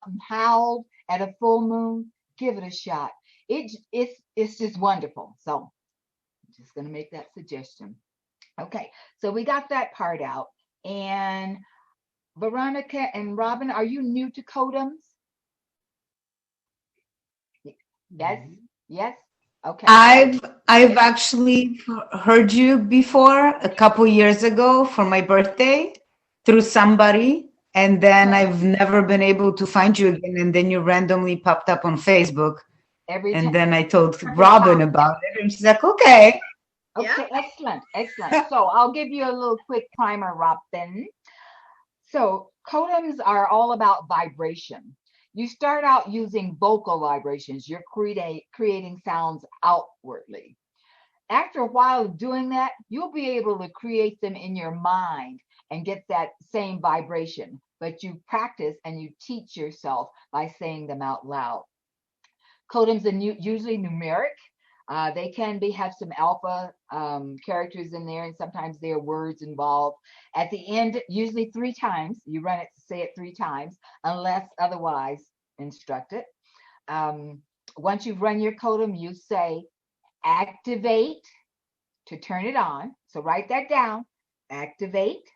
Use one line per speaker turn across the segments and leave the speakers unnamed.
and howled at a full moon, give it a shot. It's just wonderful. So I'm just gonna make that suggestion. Okay, so we got that part out. And Veronica and Robin, are you new to Codeums? Yes, yes. Okay.
I've actually heard you before a couple years ago for my birthday through somebody, and then I've never been able to find you again. And then you randomly popped up on Facebook, and then I told Robin about it, and she's like, "Okay."
Okay, excellent, excellent. So I'll give you a little quick primer, Robin. So Codeums are all about vibration. You start out using vocal vibrations. You're creating sounds outwardly. After a while of doing that, you'll be able to create them in your mind and get that same vibration. But you practice and you teach yourself by saying them out loud. Codeums are usually numeric. They can have some alpha characters in there, and sometimes there are words involved. At the end, usually 3 times, you run it, say it 3 times, unless otherwise instructed. Once you've run your Codeum, you say activate to turn it on. So write that down, activate.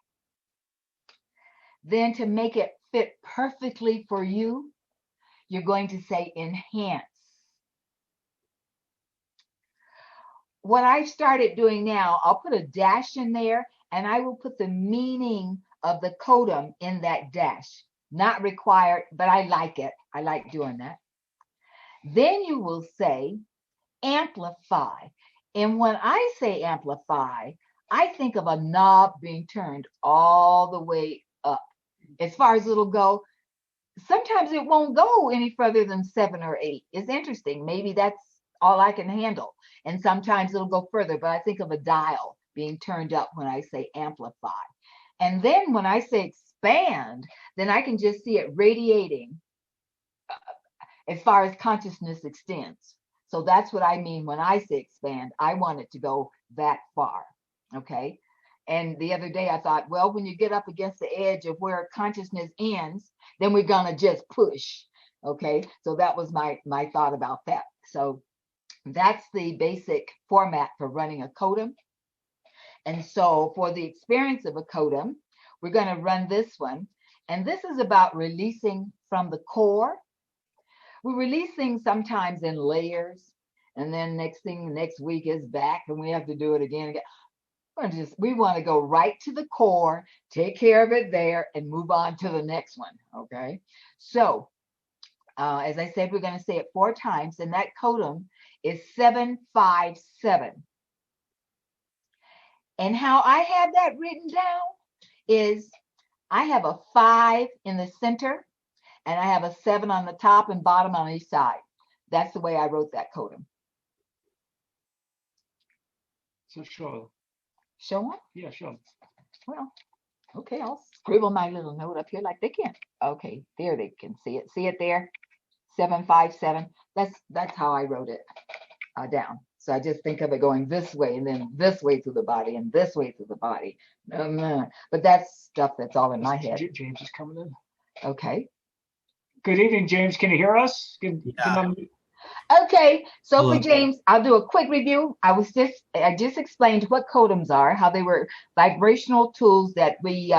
Then to make it fit perfectly for you, you're going to say enhance. What I've started doing now, I'll put a dash in there and I will put the meaning of the Codeum in that dash. Not required, but I like it. I like doing that. Then you will say amplify. And when I say amplify, I think of a knob being turned all the way up. As far as it'll go, sometimes it won't go any further than 7 or 8. It's interesting. Maybe that's all I can handle. And sometimes it'll go further, but I think of a dial being turned up when I say amplify. And then when I say expand, then I can just see it radiating as far as consciousness extends. So that's what I mean when I say expand. I want it to go that far. Okay. And the other day I thought, well, when you get up against the edge of where consciousness ends, then we're going to just push. Okay. So that was my thought about that. So that's the basic format for running a Codeum. And so for the experience of a Codeum, we're going to run this one. And this is about releasing from the core. We're releasing sometimes in layers. And then next week is back and we have to do it again. We want to go right to the core, take care of it there, and move on to the next one. Okay. So as I said, we're going to say it 4 times, and that Codeum is 757. And how I have that written down is I have a 5 in the center, and I have a 7 on the top and bottom on each side. That's the way I wrote that Codeum.
So show.
Show them?
Yeah, show.
Well, okay, I'll scribble my little note up here like they can. Okay, there they can see it. See it there? 757. That's how I wrote it down. So I just think of it going this way and then this way through the body and this way through the body. But that's stuff that's all in my head.
James is coming in.
Okay.
Good evening, James. Can you hear us?
Okay, so
Hello.
for James, I'll do a quick review. I just explained what Codeums are, how they were vibrational tools that we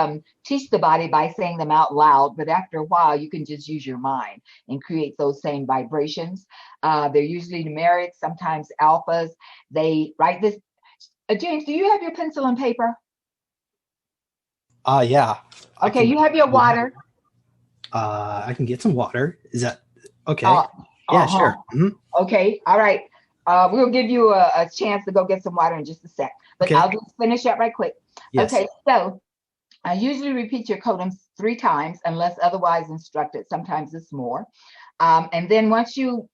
teach the body by saying them out loud, but after a while you can just use your mind and create those same vibrations. They're usually numeric, sometimes alphas. They write this. James, do you have your pencil and paper?
Yeah.
Okay, you have your water.
I can get some water. Is that okay?
Yeah,
sure. Mm-hmm.
Okay, all right. We'll give you a chance to go get some water in just a sec, but okay. I'll just finish up right quick. Yes. Okay, so I usually repeat your Codeums 3 times unless otherwise instructed. Sometimes it's more. And then once you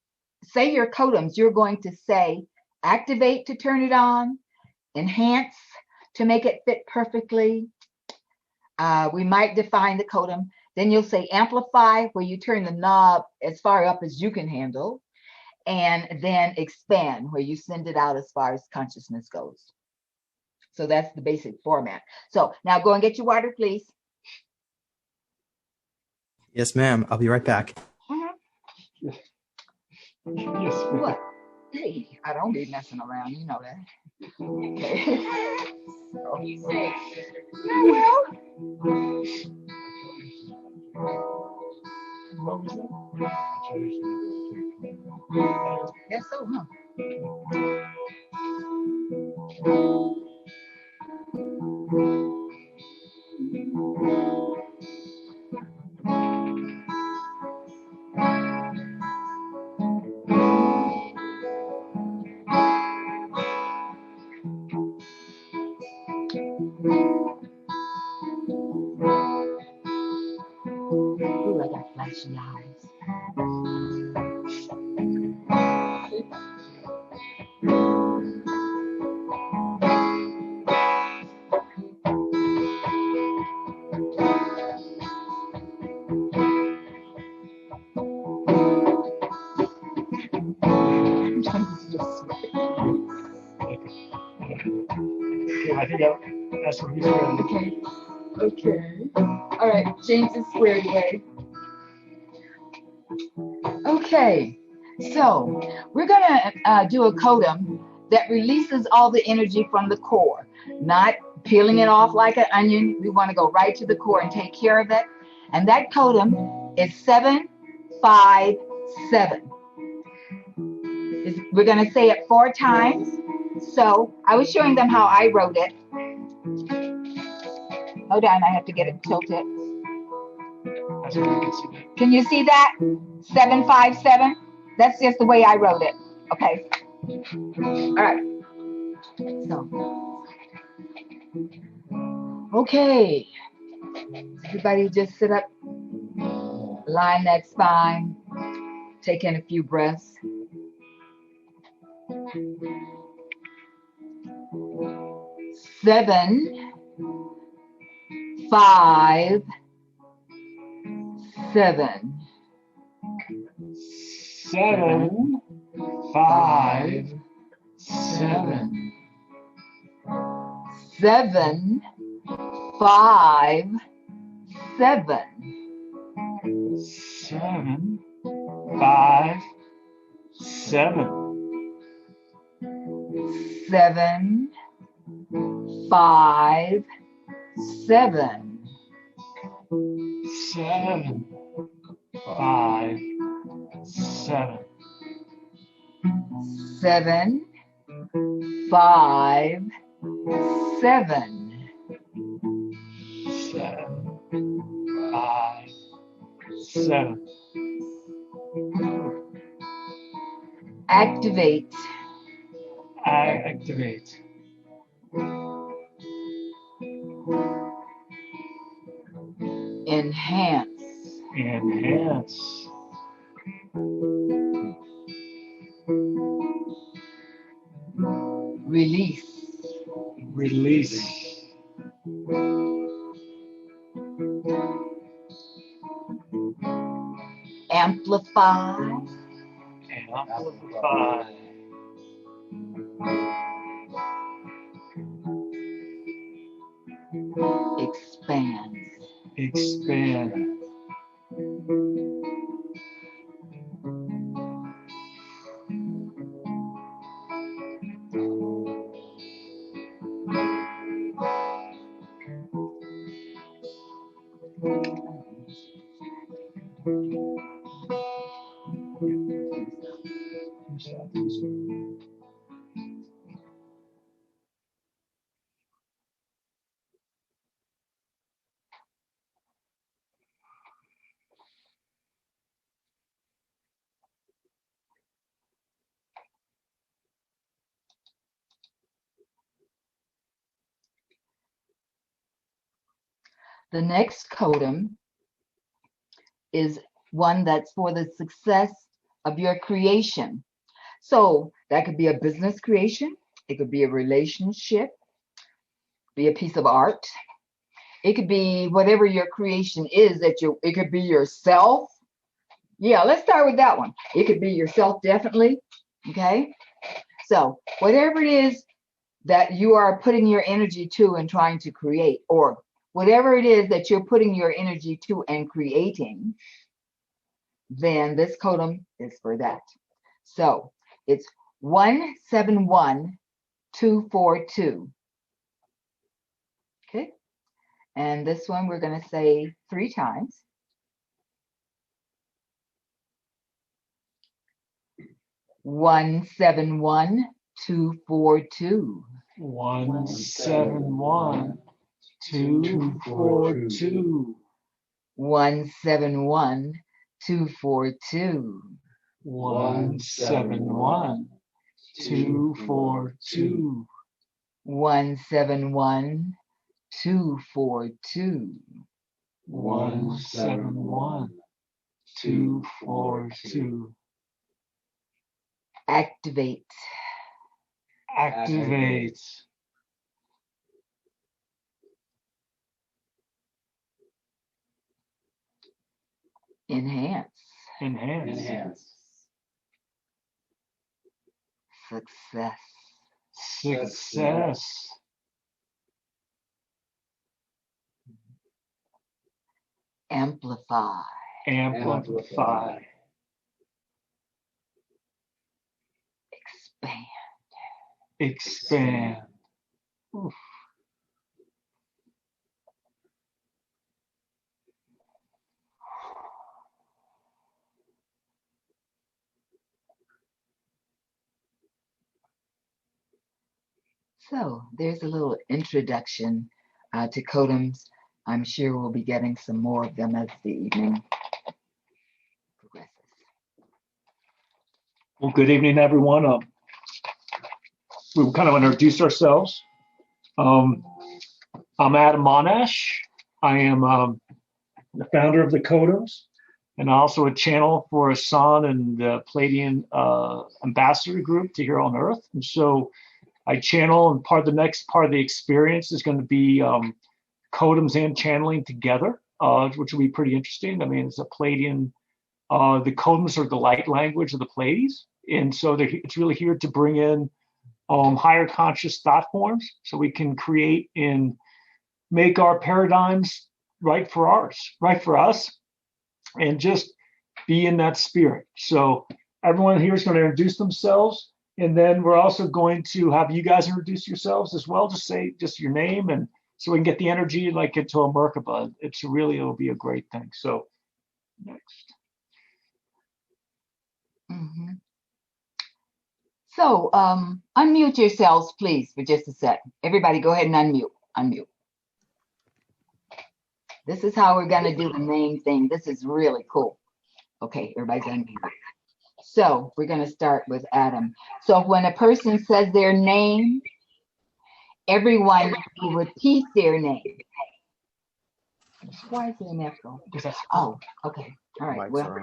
say your Codeums, you're going to say activate to turn it on, enhance to make it fit perfectly. We might define the Codeum. Then you'll say amplify, where you turn the knob as far up as you can handle, and then expand, where you send it out as far as consciousness goes. So that's the basic format. So now go and get your water, please.
Yes, ma'am. I'll be right back.
Yes.
What? Hey, I don't be messing around. You know that. Okay. Yeah, well.
What was that?
Guess so, huh? Ooh, I got flashy eyes.
Okay, I think that's what he's ready.
Okay. Okay. All right. James is squared away. Okay. So we're gonna do a codum that releases all the energy from the core, not peeling it off like an onion. We want to go right to the core and take care of it. And that codum is 757. We're gonna say it 4 times. So I was showing them how I wrote it. Hold on, I have to get it tilted.
That's what you can see that.
Can you see that? 757? That's just the way I wrote it. Okay. All right. So, okay. Everybody just sit up, line that spine, take in a few breaths. 7, 5, 7.
7, 5, 7.
7, 5, 7.
7, 5, 7.
7, 5, 7.
7, 5, 7.
7, 5, 7.
7, 5, 7.
Activate.
Activate.
Enhance.
Enhance.
Release.
Release.
Amplify.
Amplify.
Expand.
Expand.
The next codum is one that's for the success of your creation. So that could be a business creation. It could be a relationship, be a piece of art. It could be whatever your creation is it could be yourself. Yeah, let's start with that one. It could be yourself, definitely. Okay. So whatever it is that you are putting your energy to and trying to create, or whatever it is that you're putting your energy to and creating, then this codum is for that. So it's 171242. Okay. And this one we're going to say 3 times. 171242.
171242.
171242.
171242.
171242.
171242.
Activate.
Activate.
Enhance.
Enhance.
Success.
Success.
Amplify.
Amplify.
Expand.
Expand. Oof.
So there's a little introduction to Codeums. I'm sure we'll be getting some more of them as the evening progresses.
Well, good evening, everyone. We kind of introduce ourselves. I'm Adam Monash. I am the founder of the Codeums, and also a channel for Si and the Pleiadean Ambassador group to here on Earth. And so I channel, and the next part of the experience is going to be Codeums and channeling together, which will be pretty interesting. I mean, it's a Pleiadean, the Codeums are the light language of the Pleiades. And so it's really here to bring in higher conscious thought forms so we can create and make our paradigms right for us, and just be in that spirit. So everyone here is going to introduce themselves, and then we're also going to have you guys introduce yourselves as well. Just say your name, and so we can get the energy like into a Merkaba. It'll be a great thing. So next.
Mm-hmm. So unmute yourselves, please, for just a sec. Everybody go ahead and unmute. This is how we're going to do the name thing. This is really cool. Okay, everybody's unmuted. So we're going to start with Adam. So when a person says their name, everyone will repeat their name. Why is there an echo? Oh, okay. All right. Well,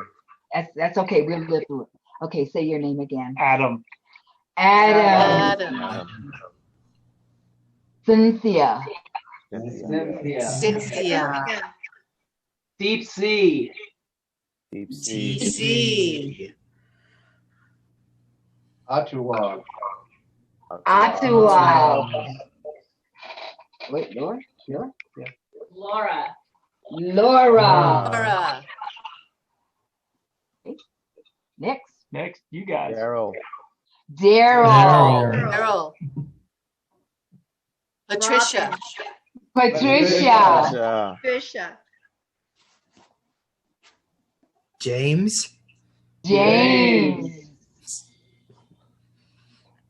that's okay. We'll live through it. Okay, say your name again.
Adam.
Cynthia.
Cynthia.
Deep sea.
Autuwab.
Wait, Laura?
Laura.
Okay. Next,
you guys.
Daryl.
Patricia.
James.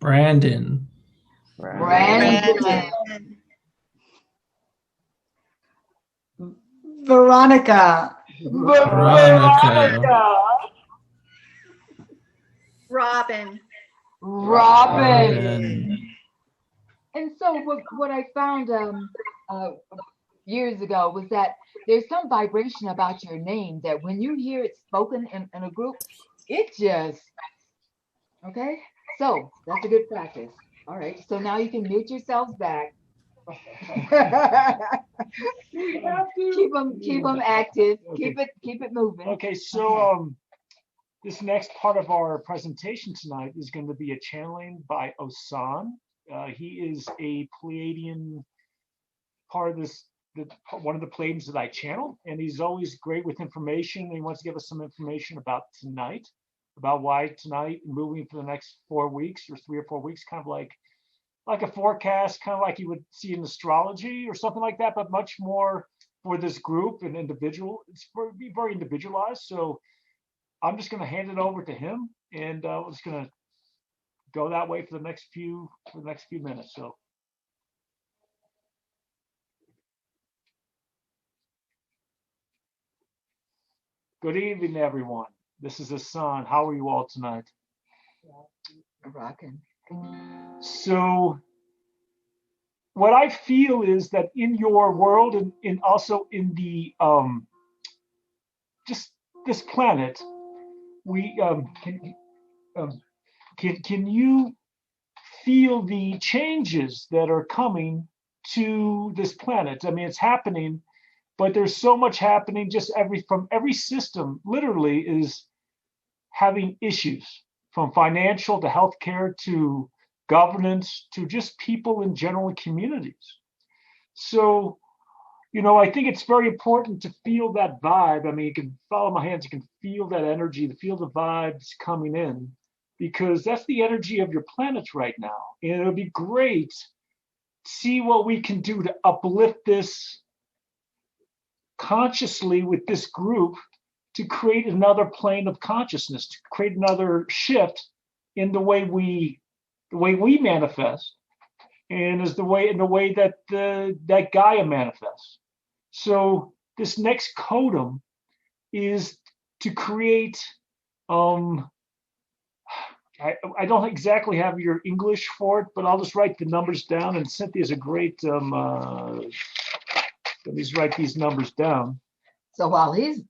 Brandon.
Veronica.
Robin.
And so what I found years ago was that there's some vibration about your name that when you hear it spoken in a group, it just, okay? So that's a good practice. All right, so now you can mute yourselves back. keep them active. Keep it moving.
Okay, so this next part of our presentation tonight is going to be a channeling by Osan. He is a Pleiadian part of one of the Pleiadians that I channel, and he's always great with information. He wants to give us some information about tonight. about why tonight, moving for the next 4 weeks or 3 or 4 weeks, kind of like a forecast, kind of like you would see in astrology or something like that, but much more for this group and individual. It's be very individualized. So I'm just going to hand it over to him, and we're just going to go that way for the next few minutes. So. Good evening, everyone. This is Hassan. How are you all tonight?
Rocking.
So what I feel is that in your world and also in the just this planet, we can you feel the changes that are coming to this planet? I mean, it's happening, but there's so much happening. Just from every system, literally, is having issues, from financial to healthcare to governance to just people in general communities. So, I think it's very important to feel that vibe. I mean, you can follow my hands, you can feel that energy, feel the vibes coming in, because that's the energy of your planet right now. And it'll be great to see what we can do to uplift this consciously with this group, to create another plane of consciousness, to create another shift in the way we manifest, and is in the way that that Gaia manifests. So this next codum is to create. I don't exactly have your English for it, but I'll just write the numbers down. And Cynthia's a great. Let me just write these numbers down.
So while he's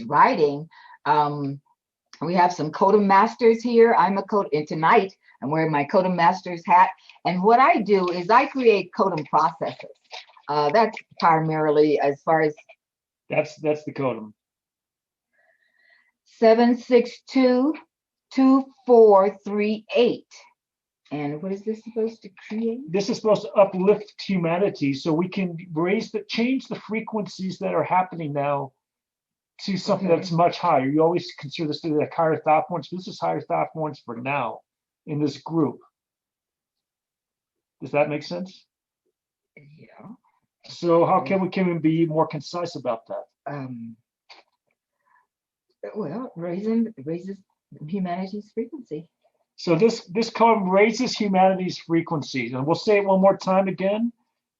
writing, we have some Codum Masters here. I'm a Codum, and tonight I'm wearing my Codum Masters hat. And what I do is I create Codum processes. That's primarily as far as.
That's the Codum.
7622438. And what is this supposed to create?
This is supposed to uplift humanity, so we can change the frequencies that are happening now to something that's much higher. You always consider this to be like higher thought points. This is higher thought points for now in this group. Does that make sense?
Yeah.
So how can we be more concise about that?
Well, raises humanity's frequency.
So this code raises humanity's frequency. And we'll say it one more time again.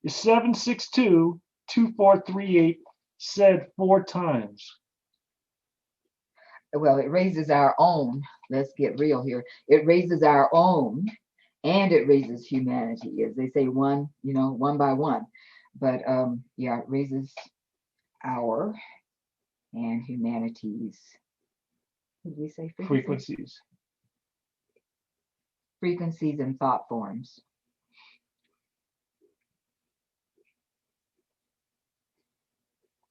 The 7622438 said 4 times.
Well, it raises our own. Let's get real here. It raises our own, and it raises humanity, as they say, one by one. But yeah, it raises our and humanity's. What did we say?
Frequencies.
Frequencies and thought forms.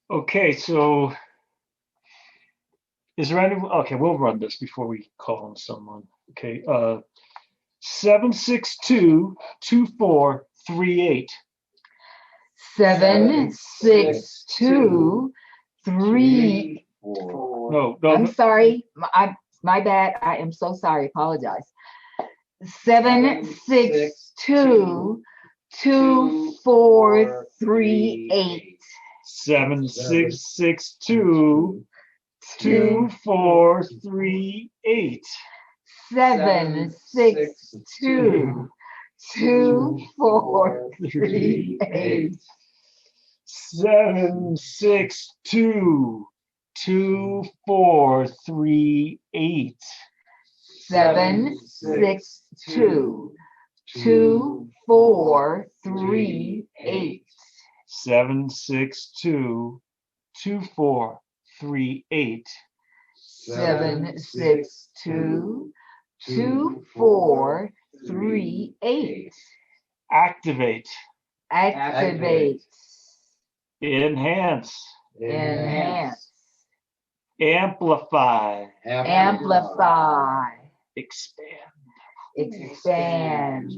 Okay, so is there any? Okay, we'll run this before we call on someone. Okay, 7622438.
76234.
No.
I'm sorry. My bad. I am so sorry. Apologize. 7622438.
7622438.
7622438.
7622438.
7622438.
7622438.
7622438.
Activate. Enhance. Amplify.
Expand.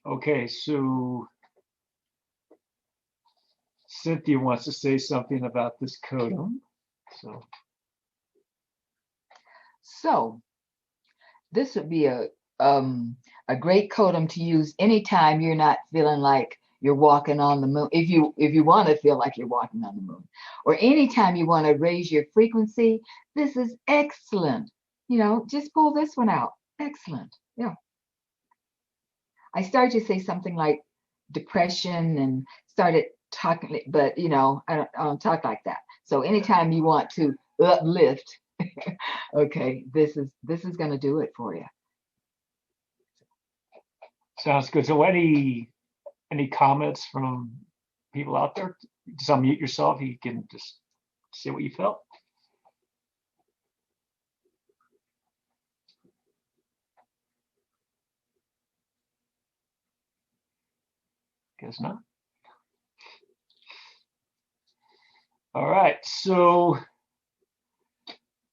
Okay, so Cynthia wants to say something about this codum.
So this would be a great codum to use anytime you're not feeling like you're walking on the moon. If you want to feel like you're walking on the moon, or anytime you want to raise your frequency, this is excellent. You know, just pull this one out. Excellent. Yeah. I started to say something like depression and started talking, but you know, I don't talk like that. So anytime you want to uplift, okay, this is going to do it for you.
Sounds good. So any comments from people out there? Just unmute yourself. You can just say what you felt. Guess not. All right. So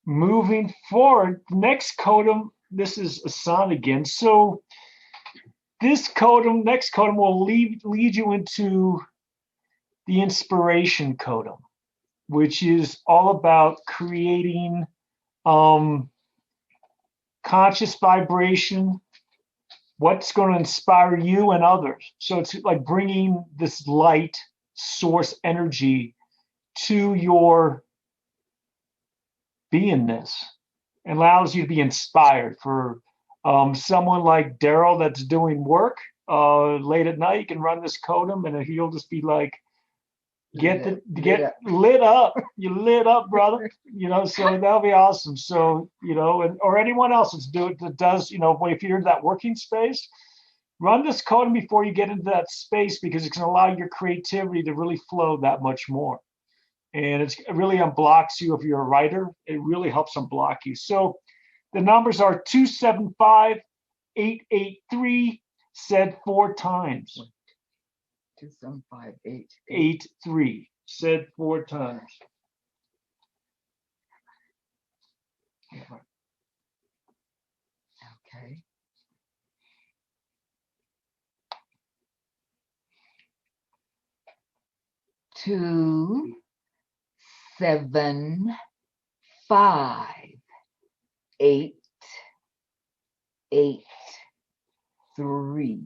moving forward, next codum. This is Asan again. So this codum, next codum, will lead you into the inspiration codum, which is all about creating conscious vibration, what's going to inspire you and others. So it's like bringing this light source energy to your beingness. It allows you to be inspired. For someone like Daryl that's doing work late at night, you can run this codum and he'll just be like, get lit up. You lit up, brother. You know, so that'll be awesome. So, you know, or anyone else that does, you know, if you're in that working space, run this codum before you get into that space, because it's going to allow your creativity to really flow that much more. And it really unblocks you. If you're a writer, it really helps unblock you. So the numbers are 275-883, said 4 times. 275-883, said 4 times.
Okay. Two, 7, 5, 8, 8, 3.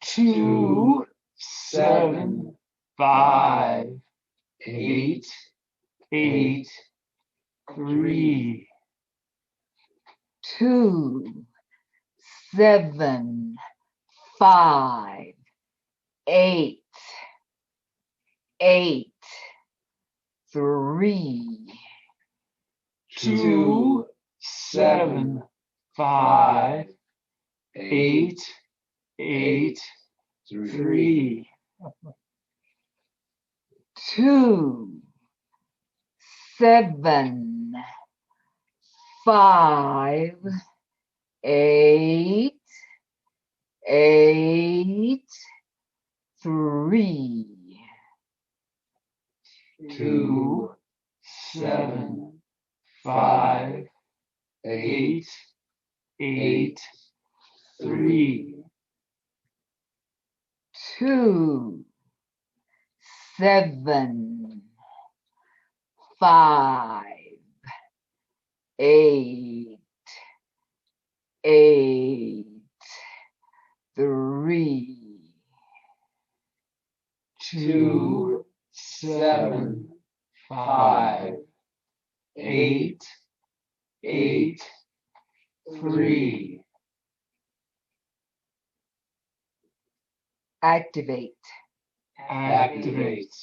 2, 7, 5, 8, 8, 3.
2, 7, 5, 8, 8, 3.
2, 7, 5, 8, 8, 3.
2, 7, 5, 8, 8, 3.
2, 7, 5, 8, 8, 3.
2, 7, 5, 8, 8, 3.
2, 7, 5, 8,
8, 3.
Activate.
Activate.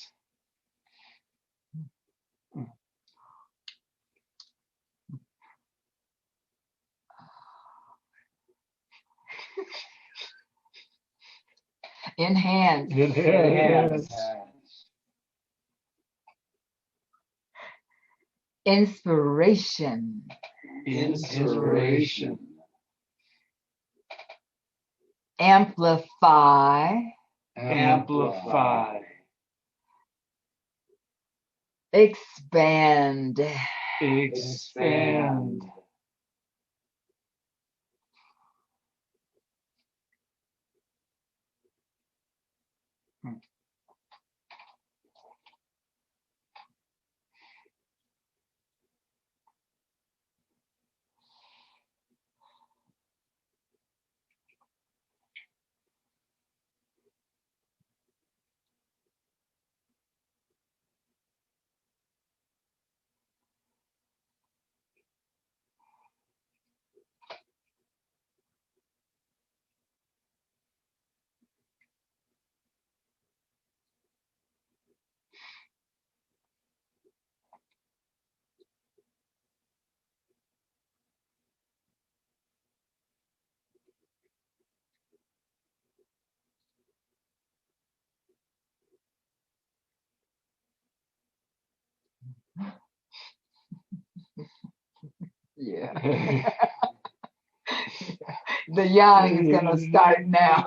Enhance.
Enhance.
Inspiration.
Inspiration.
Amplify.
Amplify.
Expand.
Expand.
Yeah. The yawning is gonna start now.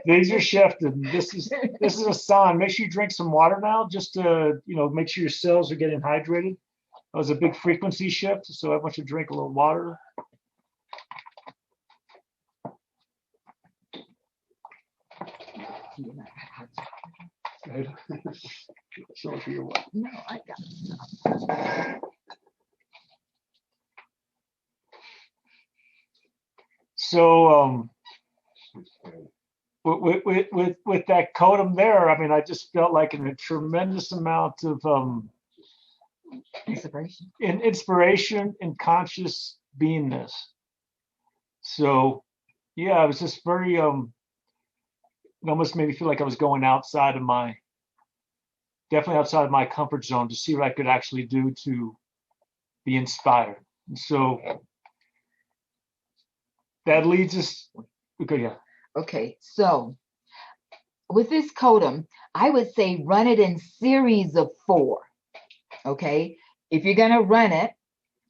These are shifted. This is a sign. Make sure you drink some water now, just to make sure your cells are getting hydrated. That was a big frequency shift, so I want you to drink a little water.
No, I got it.
So with that codum there, I mean, I just felt like a tremendous amount of inspiration and conscious beingness. So yeah, it was just very it almost made me feel like I was going definitely outside of my comfort zone to see what I could actually do to be inspired. And so that leads us. Okay, yeah.
Okay, so with this codum, I would say run it in series of 4. Okay, if you're gonna run it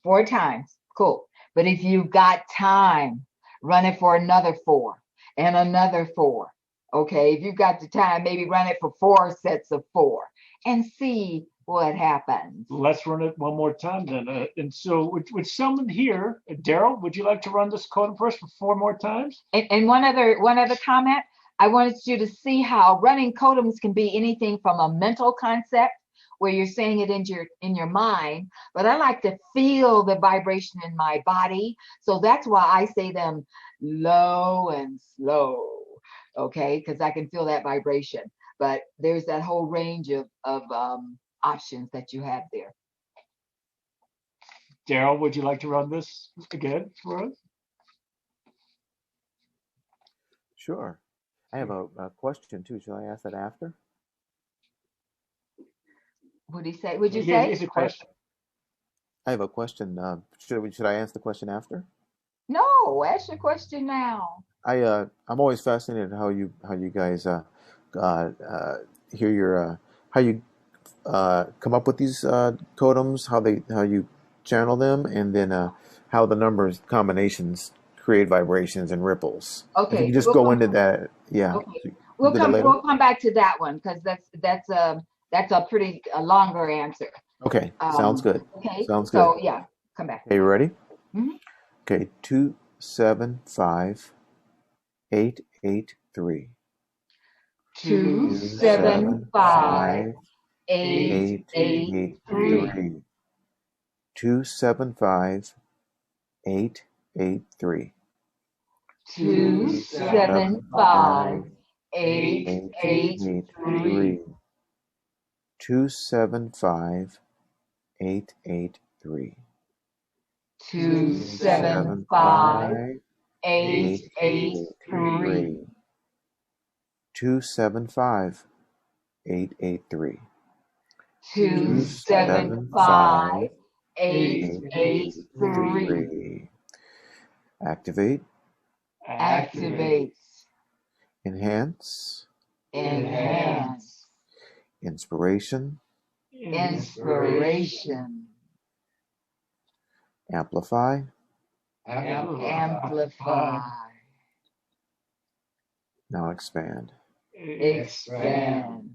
4 times, cool. But if you've got time, run it for another 4 and another 4. Okay, if you've got the time, maybe run it for 4 sets of 4 and see what happens.
Let's run it one more time then. And so with someone here, Daryl, would you like to run this codum for us for 4 more times?
And one other comment, I wanted you to see how running codums can be anything from a mental concept where you're saying it in your mind, but I like to feel the vibration in my body. So that's why I say them low and slow, okay? Because I can feel that vibration. But there's that whole range of options that you have there.
Daryl, would you like to run this again for us?
Sure. I have a question too. Shall I ask that after?
What did he say? Would you
Yeah,
say?
it's a question.
I have a question. Should I ask the question after?
No, ask your question now.
I'm always fascinated how you guys hear your how you come up with these totems, how you channel them, and then how the numbers combinations create vibrations and ripples.
Okay,
if you just go into that, yeah.
Okay. We'll come back to that one because that's a pretty longer answer.
Okay, sounds good.
Okay,
sounds good.
So yeah, come back.
Okay, you ready?
Mm-hmm.
Okay, 2, 7, 5, 8, 8, 3.
2, 7, 5, 8, 8, 3.
2, 7, 5, 8, 8, 3.
2, 7, 5, 8, 8, 3.
2, 7, 5, 8, 8, 3.
275 883.
275 883.
275 883.
Activate.
Activates.
Enhance.
Enhance.
Inspiration.
Inspiration.
Amplify.
Amplify.
Now expand.
Expand.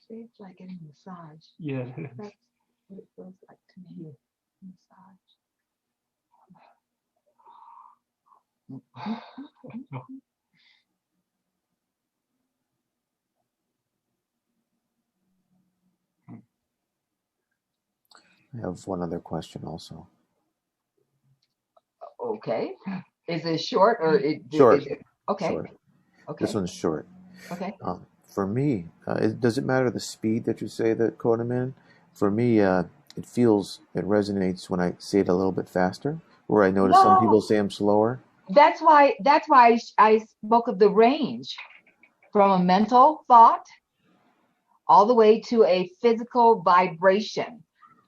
See, it's like getting a massage.
Yeah.
That's what it feels like to me. Massage.
I have one other question also.
Okay. Is it short or
Short.
Is it, okay.
Short.
Okay.
This one's short.
Okay.
For me, does it matter the speed that you say the codem in? For me, it resonates when I say it a little bit faster, where I notice some people say I'm slower.
That's why I spoke of the range from a mental thought all the way to a physical vibration,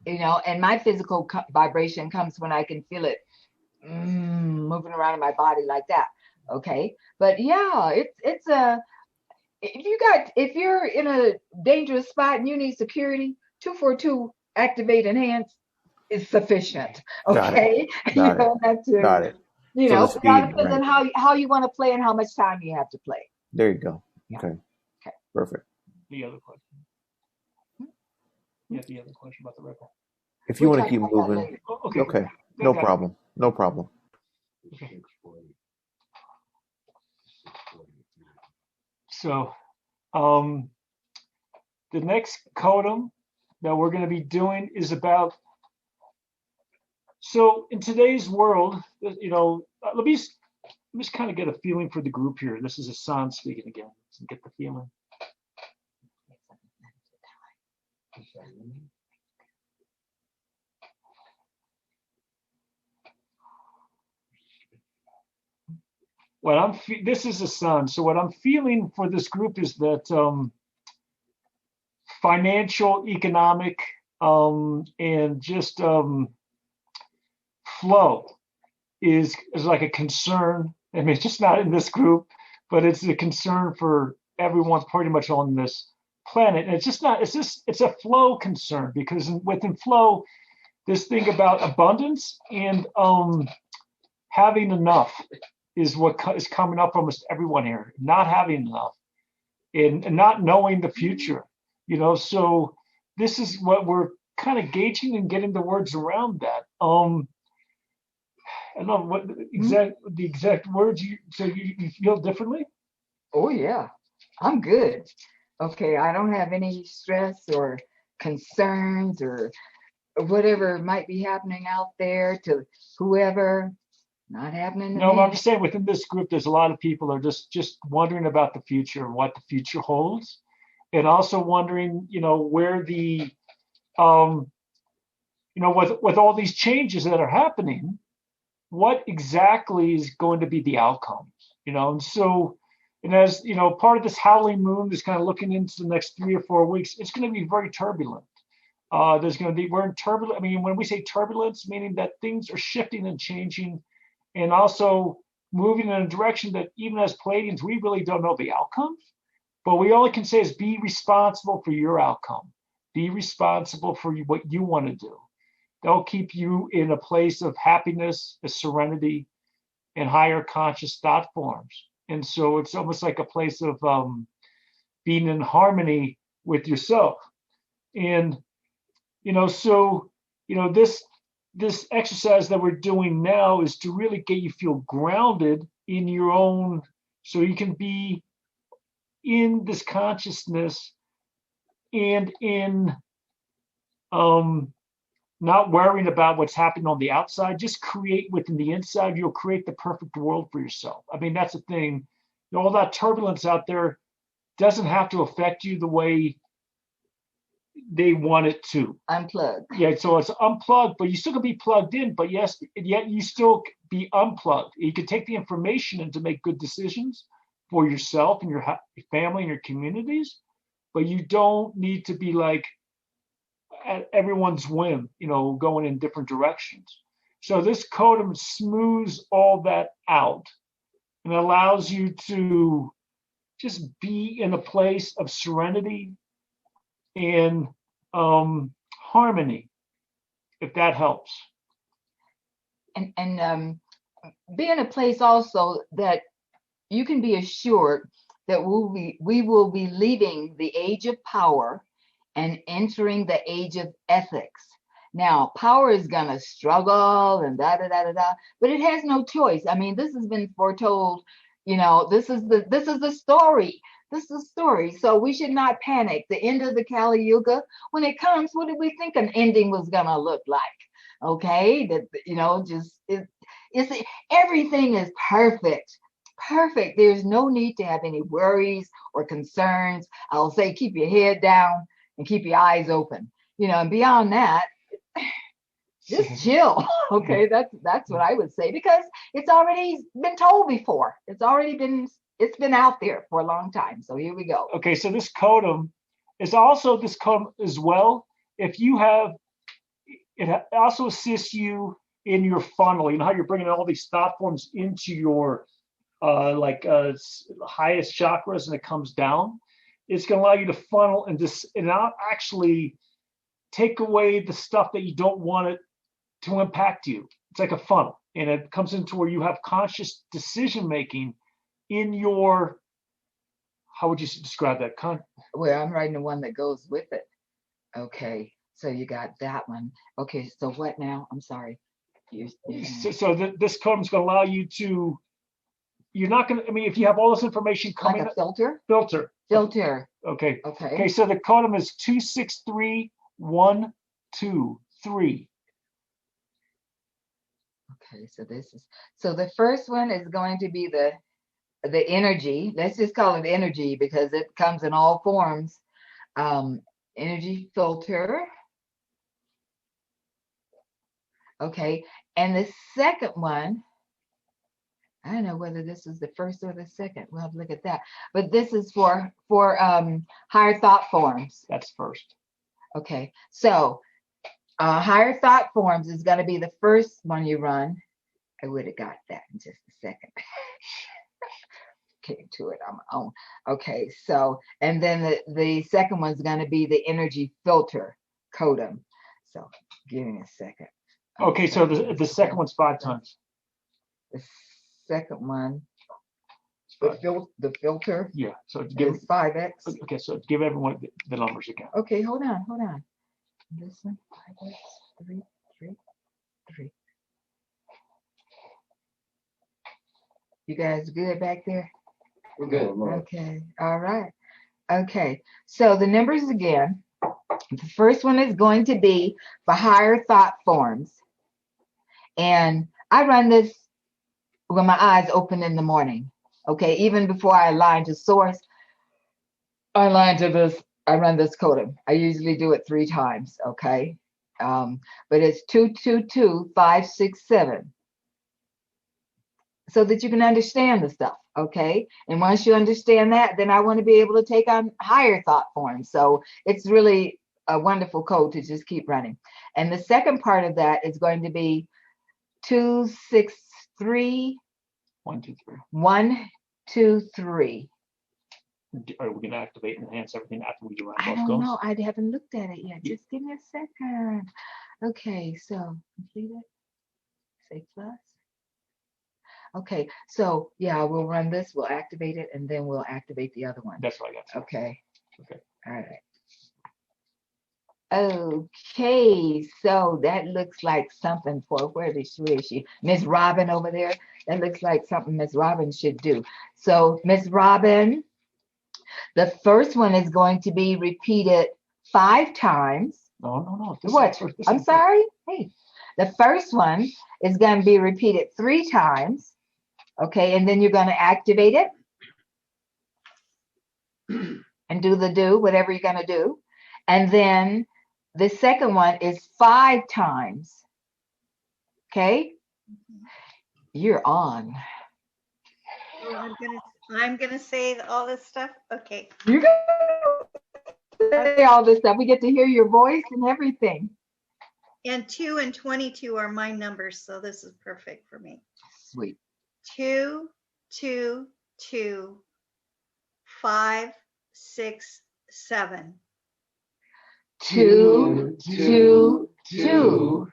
and my physical vibration comes when I can feel it moving around in my body like that. Okay. But yeah, it's a, if you're in a dangerous spot and you need security, 242 activate enhance is sufficient. Okay.
Got it. So the
depends
speed,
on how you want to play and how much time you have to play.
There you go.
Yeah.
Okay. Perfect.
The other question. Yeah, the other question about the ripple.
If you want to keep moving. Okay. No problem. No problem.
Okay. So, the next codem that we're going to be doing is about. So, in today's world, let me just kind of get a feeling for the group here. This is Hassan speaking again. So get the feeling. This is Hassan. So what I'm feeling for this group is that financial, economic, and just flow is like a concern. I mean, it's just not in this group, but it's a concern for everyone pretty much on this planet. And it's a flow concern, because within flow, this thing about abundance and having enough is what is coming up almost everyone here. Not having enough and not knowing the future, so this is what we're kind of gauging and getting the words around that. I don't know what the exact words you feel differently.
Oh yeah, I'm good. Okay, I don't have any stress or concerns or whatever might be happening out there to whoever. Not happening to
No,
me.
I'm just saying within this group, there's a lot of people are just wondering about the future and what the future holds, and also wondering, where the, with all these changes that are happening, what exactly is going to be the outcomes, and so, and as part of this howling moon is kind of looking into the next 3 or 4 weeks, it's going to be very turbulent. We're in turbulent. I mean, when we say turbulence, meaning that things are shifting and changing, and also moving in a direction that even as Pleiadians, we really don't know the outcomes. But we all can say is be responsible for your outcome. Be responsible for what you want to do. They'll keep you in a place of happiness, a serenity, and higher conscious thought forms. And so it's almost like a place of being in harmony with yourself. And, this exercise that we're doing now is to really get you feel grounded in your own, so you can be in this consciousness and in not worrying about what's happening on the outside. Just create within the inside. You'll create the perfect world for yourself. I mean, that's the thing. All that turbulence out there, doesn't have to affect you the way they want it to.
Unplug.
Yeah, so it's unplugged, but you still can be plugged in, but yes, yet you still be unplugged. You can take the information and to make good decisions for yourself and your family and your communities, but you don't need to be like at everyone's whim, going in different directions. So this Codum smooths all that out and allows you to just be in a place of serenity and harmony, if that helps.
And be in a place also that you can be assured that we will be leaving the age of power and entering the age of ethics. Now, power is gonna struggle and but it has no choice. I mean, this has been foretold. This is the story. This is the story. So we should not panic. The end of the Kali Yuga, when it comes, what did we think an ending was gonna look like? Okay, it's everything is perfect. Perfect. There's no need to have any worries or concerns. I'll say keep your head down and keep your eyes open. And beyond that, just chill. Okay, that's what I would say, because it's already been told before. It's been out there for a long time. So here we go.
Okay, so this Codum is also this Codum as well. If you have, it also assists you in your funnel. You know how you're bringing all these thought forms into your highest chakras, and it comes down. It's going to allow you to funnel and not actually take away the stuff that you don't want it to impact you. It's like a funnel, and it comes into where you have conscious decision making in your, how would you describe that?
Well, I'm writing the one that goes with it. Okay, so you got that one. Okay, so what now? I'm sorry.
So this Codum is going to allow you to, you're not going to, if you have all this information coming.
Like a filter?
Filter. Okay. Okay, so the Codum is 263123.
Okay, so the first one is going to be the energy. Let's just call it energy because it comes in all forms. Energy filter. Okay, and the second one, I don't know whether this is the first or the second. We'll have to look at that. But this is for higher thought forms.
That's first.
Okay, so higher thought forms is going to be the first one you run. I would have got that in just a second. Came to it on my own. Okay, so, and then the second one's going to be the energy filter Codum. So give me a second.
Okay, so the second one's 5 times.
The second one, the filter.
Yeah, so give
is 5x.
Okay, so give everyone the numbers again.
Okay, hold on. This one, 5x, 3, 3, 3. You guys good back there?
We're good.
Okay, all right. Okay, so the numbers again. The first one is going to be for higher thought forms. And I run this with my eyes open in the morning. Okay, even before I align to source, I run this Codum. I usually do it 3 times, okay? But it's 222567. So that you can understand the stuff, okay? And once you understand that, then I want to be able to take on higher thought forms. So it's really a wonderful code to just keep running. And the second part of that is going to be 263 123.
Are we going to activate and enhance everything after we do our
I don't know. I haven't looked at it yet. Just give me a second. Okay, so complete it. Say plus. Okay, so yeah, we'll run this, we'll activate it, and then we'll activate the other one.
That's what I got.
Okay.
Okay.
All right. Okay, so that looks like something for, where is she? Miss Robin over there. That looks like something Miss Robin should do. So Miss Robin, the first one is going to be repeated 5 times.
No.
What? I'm sorry. Hey, the first one is going to be repeated 3 times. Okay, and then you're going to activate it. and do whatever you're going to do. And then the second one is 5 times. Okay? You're on.
Oh, I'm gonna say all this stuff. Okay.
You're going to say all this stuff. We get to hear your voice and everything.
And 2 and 22 are my numbers, so this is perfect for me.
Sweet.
2, 2, 2, 5, 6, 7.
2, 2, 2,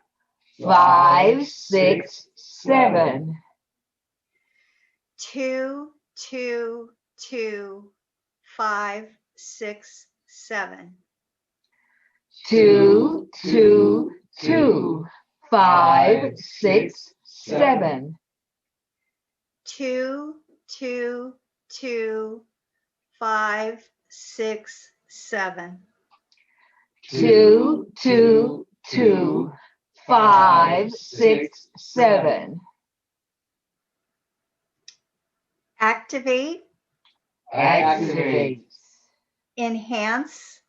5, 6, 7.
2, 2, 2, 5, 6, 7.
2, 2, 2, 5, 6, 7.
2, 2, 2, 5, 6, 7.
2, 2, 2, 5, 6, 7.
Activate,
Activate.
enhance,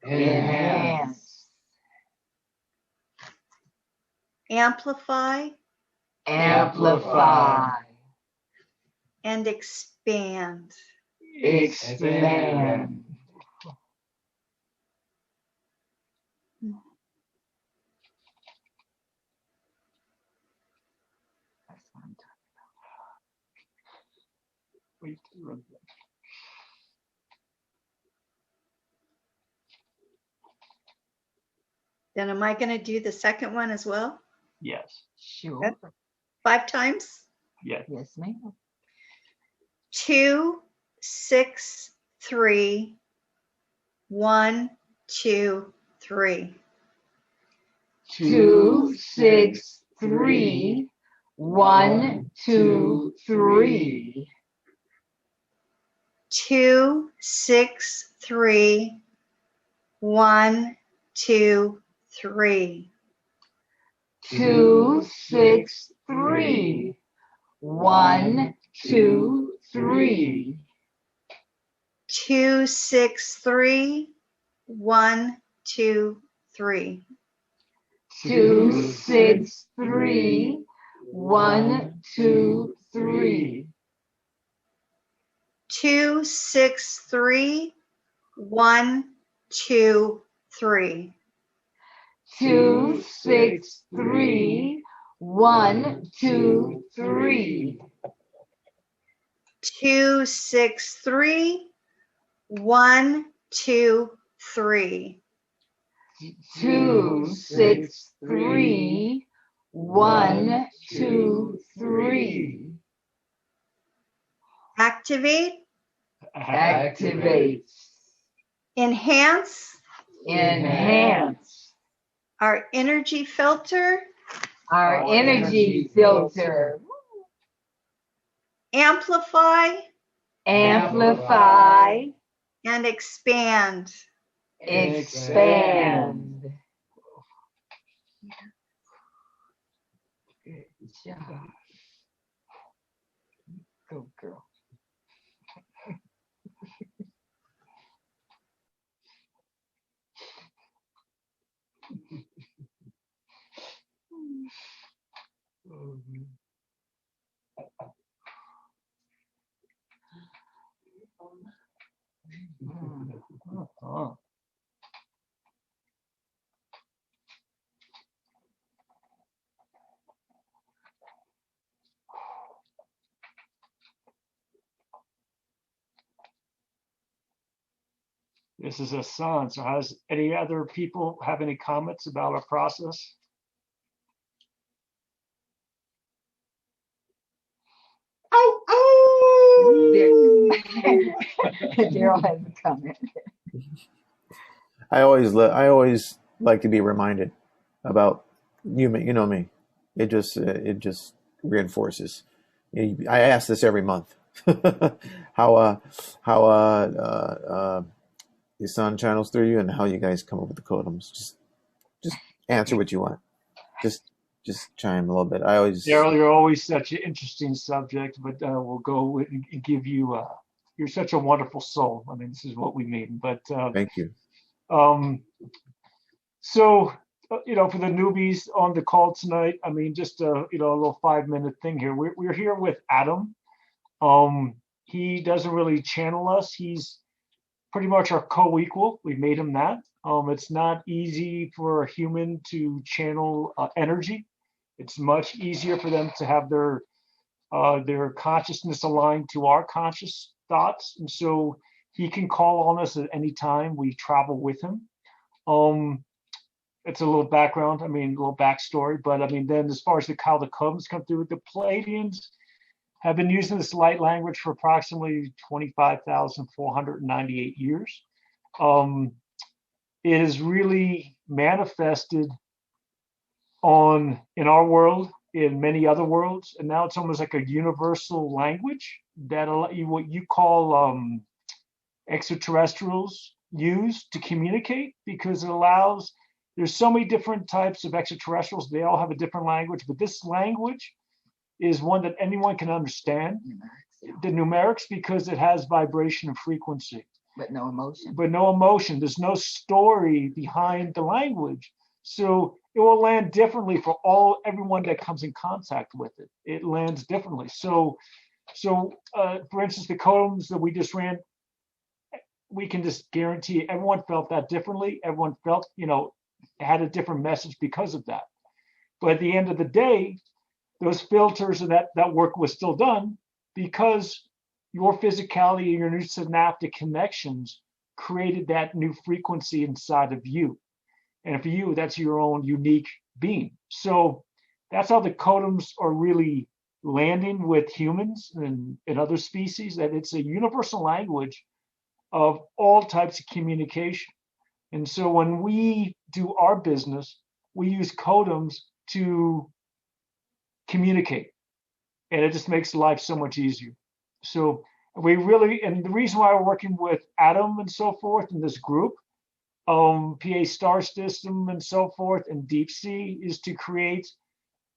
Enhance.
amplify,
Amplify.
and expand.
Expand.
Then am I going to do the second one as well?
Yes.
Sure.
5 times?
Yes.
Yes, ma'am.
2, 6, 3, 1, 2, 3.
2, 6, 3, 1, 2, 3.
2, 6, 3, 1, 2, 3.
2, 6, 3, 1, 2, 3.
2, 6, 3, 1, 2, 3.
2, 6, 3, 1, 2, 3.
2, 6, 3, 1, 2, 3.
2, 6, 3, 1, 2, 3.
2, 6, 3, 1, 2, 3.
2, 6, 3, 1, 2, 3.
Activate,
Activate.
enhance
Enhance.
our energy filter,
Our energy filter.
amplify,
Amplify.
and expand.
Expand. Good job. Go, girl.
Oh. This is a son. So has any other people have any comments about our process?
Daryl has a comment.
I always like to be reminded about you. You know me. It just reinforces. I ask this every month. how your son channels through you and how you guys come up with the codems. Just answer what you want. Just chime a little bit. I always
Daryl, you're always such an interesting subject, but we'll go with and give you you're such a wonderful soul. I mean, this is what we mean. But
Thank you.
So, for the newbies on the call tonight, I mean, just a little 5-minute thing here. We're here with Adam. He doesn't really channel us. He's pretty much our co-equal. We made him that. It's not easy for a human to channel energy. It's much easier for them to have their consciousness aligned to our conscious thoughts. And so he can call on us at any time. We travel with him. It's a little background, a little backstory, but then as far as how the codes come through, the Pleiadians have been using this light language for approximately 25,498 years. It is really manifested in our world, in many other worlds, and now it's almost like a universal language that what you call extraterrestrials use to communicate, because it allows. There's so many different types of extraterrestrials. They all have a different language, but this language is one that anyone can understand. The numerics, because it has vibration and frequency.
But no emotion.
There's no story behind the language. So it will land differently for everyone that comes in contact with it. It lands differently. So for instance, the codeums that we just ran, we can just guarantee everyone felt that differently. Everyone felt, had a different message because of that. But at the end of the day, those filters and that work was still done because your physicality and your new synaptic connections created that new frequency inside of you. And for you, that's your own unique being. So that's how the codeums are really landing with humans and other species, that it's a universal language of all types of communication. And so when we do our business, we use codeums to communicate, and it just makes life so much easier. So and the reason why we're working with Adam and so forth in this group, PA Star System and so forth, and Deep Sea, is to create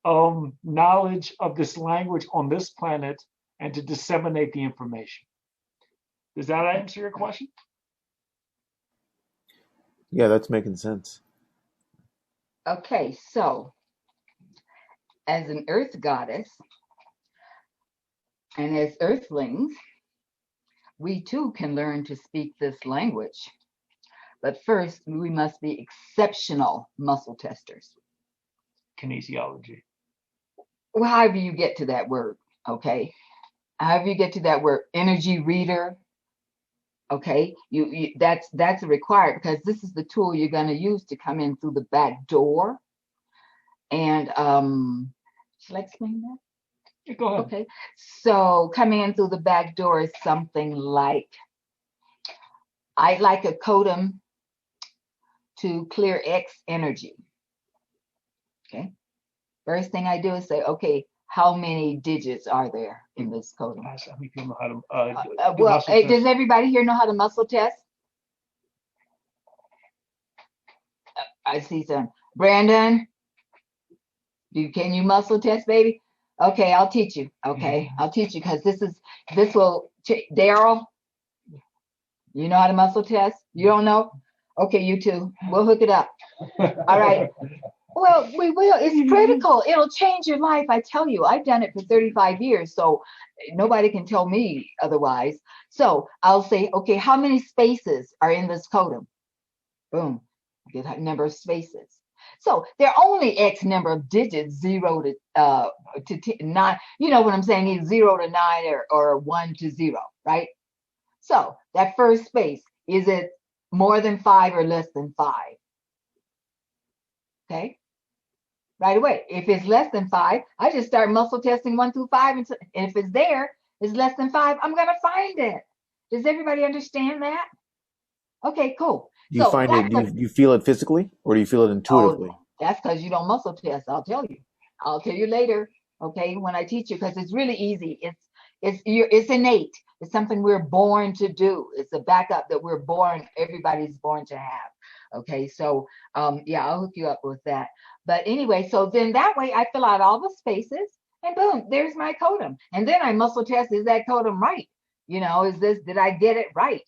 knowledge of this language on this planet and to disseminate the information. Does that answer your question?
Yeah, that's making sense.
Okay, so as an earth goddess and as earthlings, we too can learn to speak this language. But first, we must be exceptional muscle testers.
Kinesiology.
Well, however you get to that word, okay? However you get to that word, energy reader, okay? That's required, because this is the tool you're going to use to come in through the back door. And should I explain that?
Yeah, go ahead.
Okay, so coming in through the back door is something like, I'd like a codum to clear X energy. Okay, first thing I do is say, okay, how many digits are there in this codum? Does everybody here know how to muscle test? I see some. Brandon, can you muscle test, baby? Okay, I'll teach you. Okay, I'll teach you, because this will. Daryl, you know how to muscle test? You don't know? Okay, you two, we'll hook it up. All right. Well, we will. It's critical. It'll change your life. I tell you, I've done it for 35 years, so nobody can tell me otherwise. So I'll say, okay, how many spaces are in this codum? Boom, get a number of spaces. So there are only X number of digits, 0 to 9. You know what I'm saying? Is 0 to 9 or 1 to 0, right? So that first space, is it more than 5 or less than 5? Okay, right away. If it's less than 5, I just start muscle testing 1 through 5. And if it's there, it's less than 5, I'm going to find it. Does everybody understand that? Okay, cool.
Do you find it, do you feel it physically, or do you feel it intuitively?
Oh, that's because you don't muscle test. I'll tell you. I'll tell you later, okay, when I teach you, because it's really easy. It's innate. It's something we're born to do. It's a backup that everybody's born to have. Okay, so yeah, I'll hook you up with that. But anyway, so then that way I fill out all the spaces, and boom, there's my codum. And then I muscle test, is that codum right? did I get it right?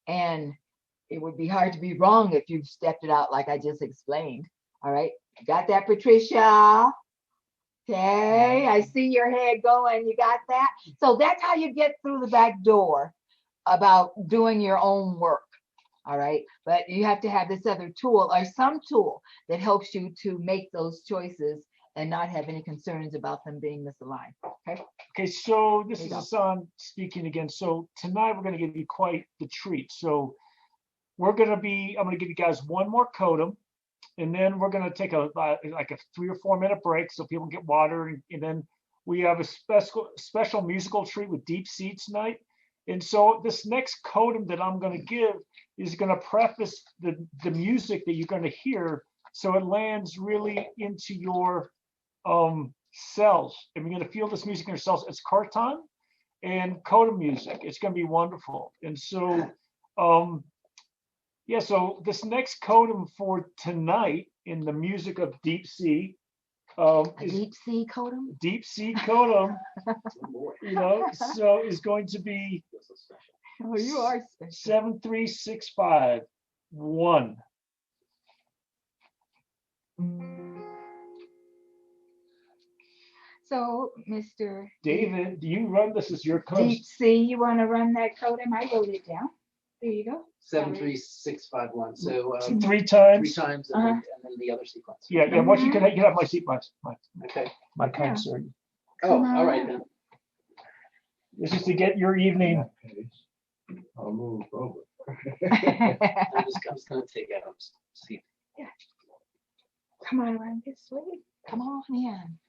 And it would be hard to be wrong if you've stepped it out like I just explained. All right. Got that, Patricia? Okay. I see your head going. You got that? So that's how you get through the back door about doing your own work. All right. But you have to have this other tool or some tool that helps you to make those choices and not have any concerns about them being misaligned. Okay.
Okay, so this
There
is
you go.
Hassan speaking again. So tonight we're going to give you quite the treat. So I'm going to give you guys one more codem, and then we're going to take like a 3 or 4 minute break so people get water, and then we have a special musical treat with Deep Sea tonight. And so this next codem that I'm going to give is going to preface the music that you're going to hear, so it lands really into your cells, and we're going to feel this music in your cells. It's Kartan and codem music. It's going to be wonderful. And so so this next codem for tonight in the music of Deep Sea is
Deep Sea Codem?
Deep Sea Codem, so is going to be
Oh, you are special.
73651.
So, Mr.
David, do you run this as your codem?
Deep Sea, you want to run that codem? I wrote it down. There you go.
73651. So
3 times.
3 times, and then the other sequence.
Yeah. What you can have my seat, my
Okay.
concert.
Oh, all right then.
This is to get your evening.
I'll move over.
I'm just going to take Adam's seat.
Yeah. Come on around this way. Come on in.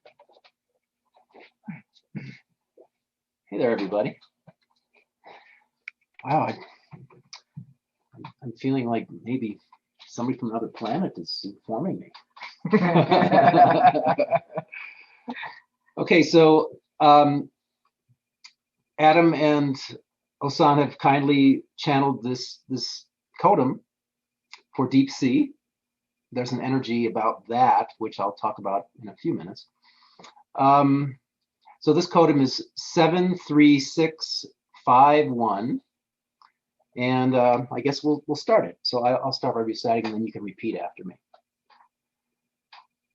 Hey there, everybody. Wow, I'm feeling like maybe somebody from another planet is informing me. Okay, so Adam and Osan have kindly channeled this codem for Deep Sea. There's an energy about that, which I'll talk about in a few minutes. So this codem is 73651, and I guess we'll start it. So I'll start by reciting, and then you can repeat after me.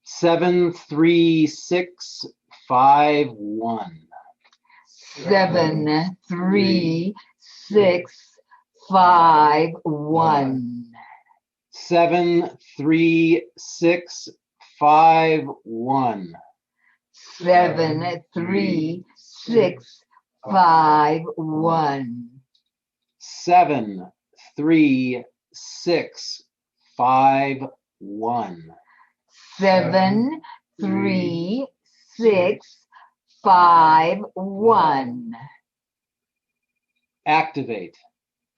73651.
73651.
73651.
73651.
73651.
73651.
Activate.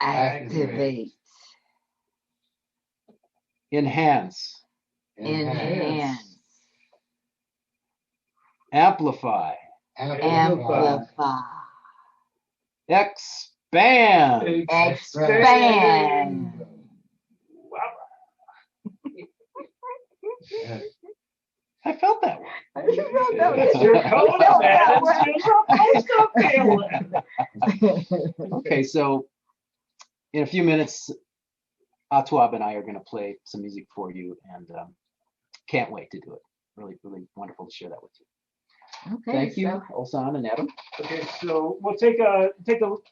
Activate.
Enhance.
Enhance.
Amplify.
Amplify.
Expand.
Expand.
I felt that one.
It's your codem, man. It's supposed to feel it.
Okay, so in a few minutes, Autuwab and I are going to play some music for you, and can't wait to do it. Really, really wonderful to share that with you.
Okay,
Thank you, Osan and Adam.
Okay, so we'll take a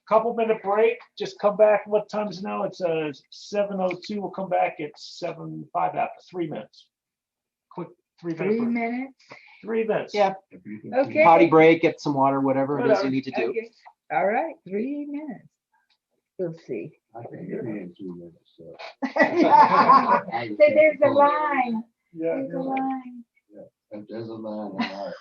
couple minute break. Just come back. What time is it now? It's 7:02. We'll come back at 7:05 after 3 minutes. Quick 3 minute
3
break.
minutes.
3 minutes.
Yeah.
Okay.
Potty break, get some water, whatever it is you need to do.
Okay. All right, 3 minutes. We'll see.
I can hear you in 2 minutes. So.
So there's a line.
Yeah.
There's a line.
If there's a line, all right.